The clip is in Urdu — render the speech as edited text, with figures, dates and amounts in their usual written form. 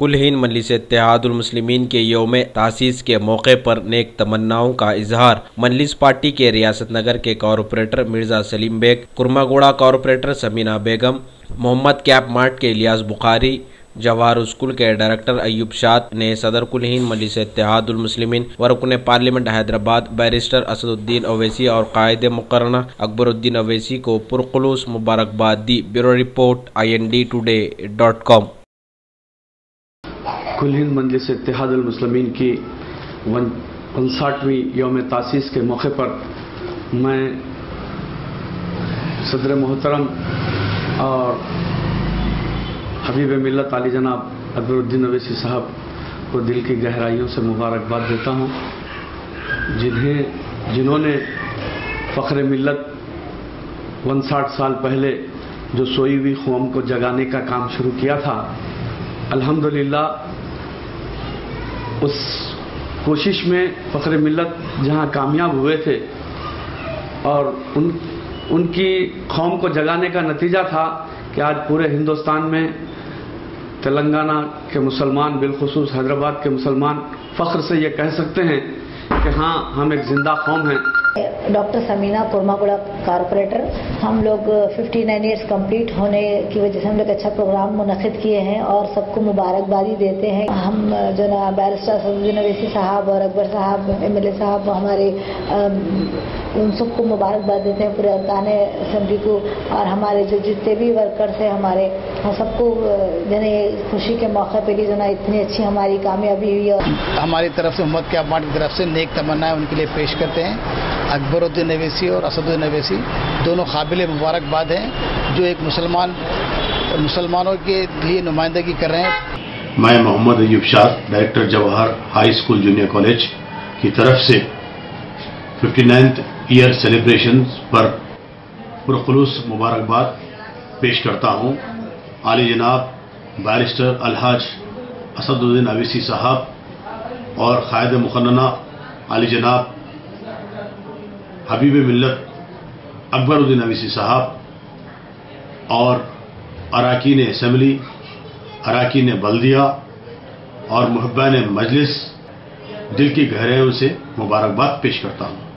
کل ہند مجلس اتحاد المسلمین کے یوم تاسیس کے موقع پر نیک تمناؤں کا اظہار۔ مجلس پارٹی کے ریاست نگر کے کارپوریٹر مرزا سلیم بیگ، کرماگوڑا کارپوریٹر سمینہ بیگم، محمد کیپ مارٹ کے الیاس بخاری، جواہر اسکول کے ڈائریکٹر ایوب شاد نے صدر کل ہند مجلس اتحاد المسلمین و رکن پارلیمنٹ حیدرآباد بیرسٹر اسد الدین اویسی اور قائد مقرنہ اکبر الدین اویسی کو پرخلوص مبارکباد دی۔ Bureau report IND-Today.com۔ کل ہند مجلس اتحاد المسلمین کی 59ویں یوم تاسیس کے موقع پر میں صدر محترم اور حبیب ملت علی جناب اکبر الدین اویسی صاحب کو دل کی گہرائیوں سے مبارکباد دیتا ہوں، جنہوں نے فخر ملت 59 سال پہلے جو سوئی ہوئی قوم کو جگانے کا کام شروع کیا تھا، الحمدللہ اس کوشش میں فخر ملت جہاں کامیاب ہوئے تھے اور ان کی قوم کو جگانے کا نتیجہ تھا کہ آج پورے ہندوستان میں تلنگانہ کے مسلمان، بالخصوص حیدرآباد کے مسلمان فخر سے یہ کہہ سکتے ہیں کہ ہاں ہم ایک زندہ قوم ہیں۔ ڈاکٹر سمینہ کرماگوڑا کارپوریٹر، ہم لوگ 59 ایئرس کمپلیٹ ہونے کی وجہ سے ہم لوگ اچھا پروگرام منعقد کیے ہیں اور سب کو مبارکبادی دیتے ہیں۔ ہم جو نا بیرسٹر اسد الدین اویسی صاحب اور اکبر صاحب MLA صاحب ہمارے ان سب کو مبارکباد دیتے ہیں، پورے ارکان اسمبلی کو اور ہمارے جو جتنے بھی ورکرس ہیں ہمارے سب کو جو نا خوشی کے موقع پہ جو نا اتنی اچھی ہماری کامیابی ہوئی۔ اور ہماری طرف سے محمد کیپ مارٹ کی طرف سے نیک تمنائیں ان کے لیے پیش کرتے ہیں۔ اکبر الدین اویسی اور اسد الدین اویسی دونوں قابل مبارکباد ہیں جو ایک مسلمانوں کے لیے نمائندگی کر رہے ہیں۔ میں محمد ایوب شاد، director Jawahar high school junior college کی طرف سے 59 ایئر سیلیبریشن پر پرخلوص مبارکباد پیش کرتا ہوں۔ عالی جناب بیرسٹر الحاج اسد الدین اویسی صاحب اور قائد مقننہ عالی جناب حبیب ملت اکبر الدین اویسی صاحب اور اراکین اسمبلی، اراکین بلدیہ اور محبین مجلس دل کی گہرائیوں سے مبارکباد پیش کرتا ہوں۔